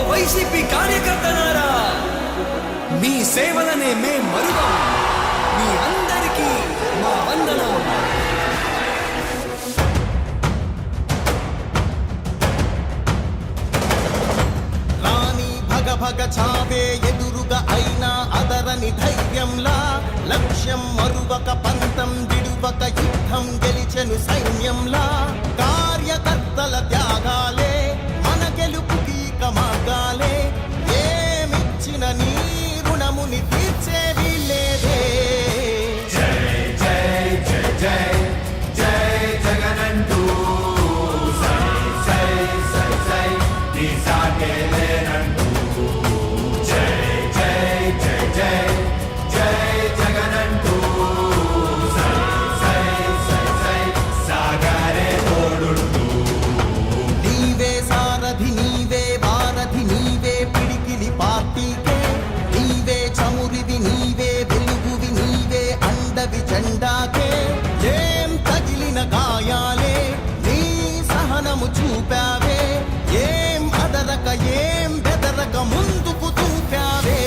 YCP కార్యకర్తలారా, మీ సేవలనే మేం మరువం. మీ అందరికీ మా వందనం. రాణి భగ భగ చావే ఎదురుగా అయినా అదరని ధైర్యంలా, లక్ష్యం మరువక పంతం విడువక యుద్ధం గెలిచెను సైన్యంలా. కార్యకర్తల త్యాగాలే మన గెలుపుకి మార్గాలే. ఏమిచ్చిన నీ రుణముని తీర్చేవి లేదే. జై జై జై జై జై జగనంటూ సై సై సై సై నీ సాగే లేనంటూ. జై జై జై జై జై జగనంటూ సై సై సై సై సాగరే తోడుంటూ. నీవే సారథి నీవే వారధి నీవే పిడికిలి పార్టీకే. నీవే చమురివి నీవే వెలుగువి నీవే అండవి జెండాకే. ఏం తగిలిన గాయాలే నీ సహనము చూపావే. ఏం అదరక ఏం బెదరక ముందుకు చూపావే.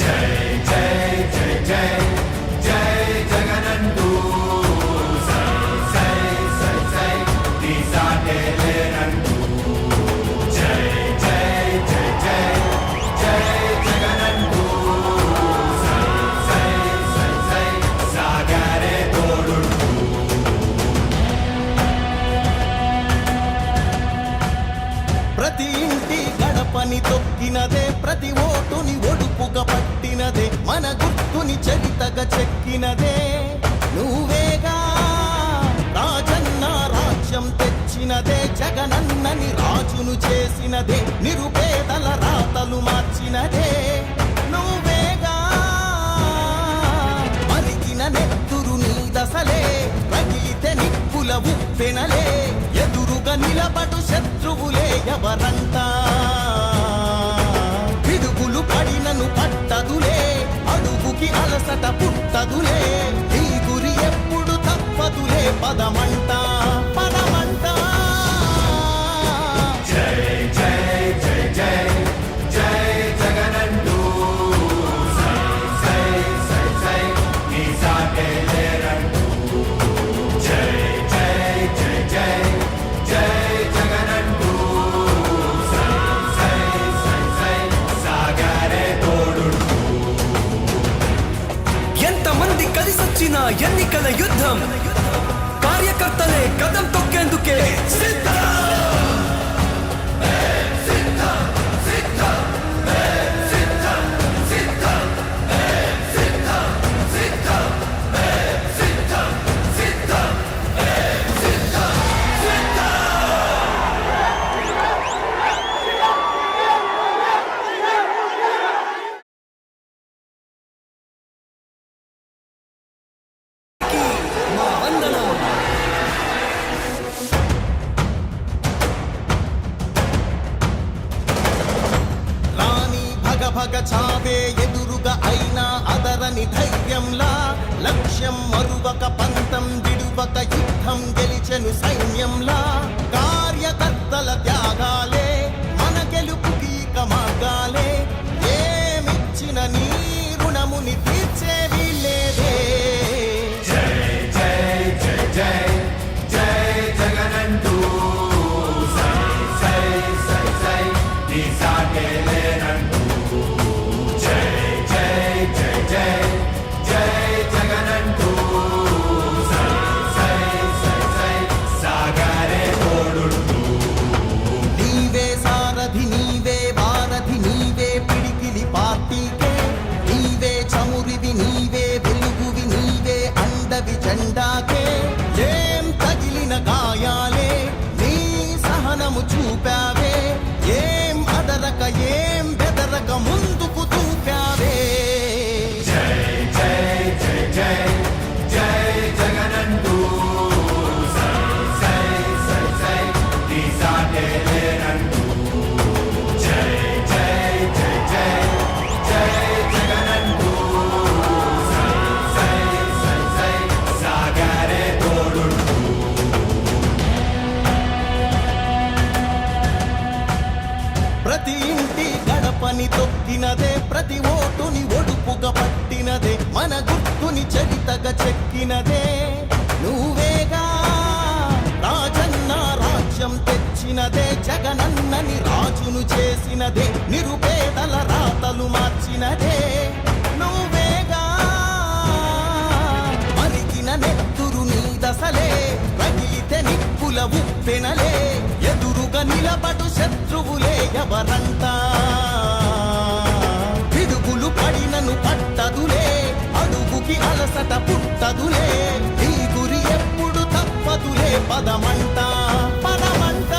జై జై జై జై జై జగనంటూ సై సై సై సై నీ సాగే లేనంటూ. జై జై జై జై జై జగనంటూ సై సై సై సై సాగరే తోడుంటూ. ప్రతి ఇంటి గడపని తొక్కినదే, ప్రతి ఓటుని ఒడుపుగా పట్టినదే, మన గుర్తుని చరితగా చెక్కినదే నువ్వేగా. రాజన్న రాజ్యం తెచ్చినదే, జగనన్నని రాజును చేసినదే, నిరుపేదల రాతలు మార్చినదే నువ్వేగా. మరిగిన నెత్తురు నీ దశలే, రగిలితే నిప్పుల ఉప్పెనలే. ఎదురుగా నిలబడు శత్రువులే ఎవరంట. పిడుగులు పడినను పట్టదులే, అడుగుకి అలసట పుట్టదులే. ఈ గురి ఎప్పుడు తప్పదులే, పదమంట పదమంట. జై జై జై జై జై జగనంటూ సై సై సై సై నీ సాగే లేరంటూ. జై జై జై జై జై జగనంటూ సై సై సై సై సాగరే తోడుంటూ. ఎంతమంది కలిసొచ్చిన ఎన్నికల యుద్ధం, కార్యకర్తలే కదం తొక్కేందుకే సిద్ధం. మా వందనం. రాణి భగ భగ చావే ఎదురుగా అయినా అదరని ధైర్యంలా, లక్ష్యం మరువక పంతం విడువక యుద్ధం గెలిచెను సైన్యంలా. కార్యకర్తల త్యాగాలే మన గెలుపుకి మార్గాలే. ఏమిచ్చిన నీ రుణముని తీర్చేవి లేదే. జై జై జై జై జై జగనంటూ సై సై సై సై నీ సాగే లేనంటూ. జై జై జై జై జై జగనంటూ సై సై సై సై సాగరే ప్రతి ఇంటి గడపని తొక్కినదే, ప్రతి ఓటుని ఒడుపుగా పట్టినదే, మన గుర్తుని చరితగా చెక్కినదే నువ్వేగా. రాజన్న రాజ్యం తెచ్చినదే, జగనన్నని రాజును చేసినదే, నిరుపేదల రాతలు మార్చినదే నువ్వేగా. మరిగిన నెత్తురు నీ దశలే, రగిలితే నిప్పుల ఉప్పెనలే, ఎదురుగా నిలబడు శత్రువులే ఎవరంట. పిడుగులు పడినను పట్టదులే, అడుగుకి అలసట పుట్టదులే, ఈ గురి ఎప్పుడు తప్పదులే, పదమంట పదమంట.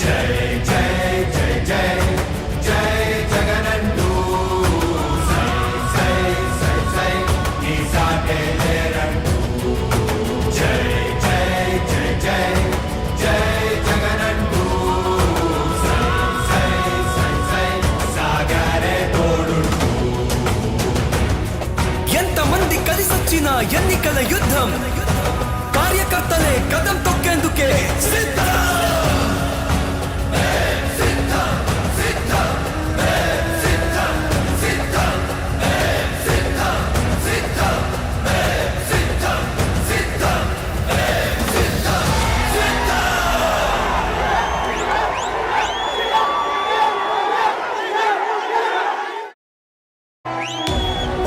జై జై జై జై జై జగనంటూ సై సై సై సై నీ సాటే లేరంటూ. జై జై జై జై జై జగనంటూ సై సై సై సై సాగరే తోడుంటూ. ఎంతమంది కలిసొచ్చిన ఎన్నికల యుద్ధం, కార్యకర్తలే కదం తొక్కేందుకే సిద్ధం.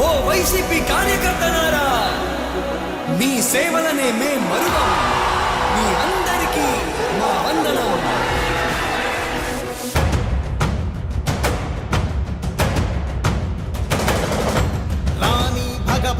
ఓ వైసీపీ కార్యకర్తలారా, మీ సేవలనే మేం మరువం.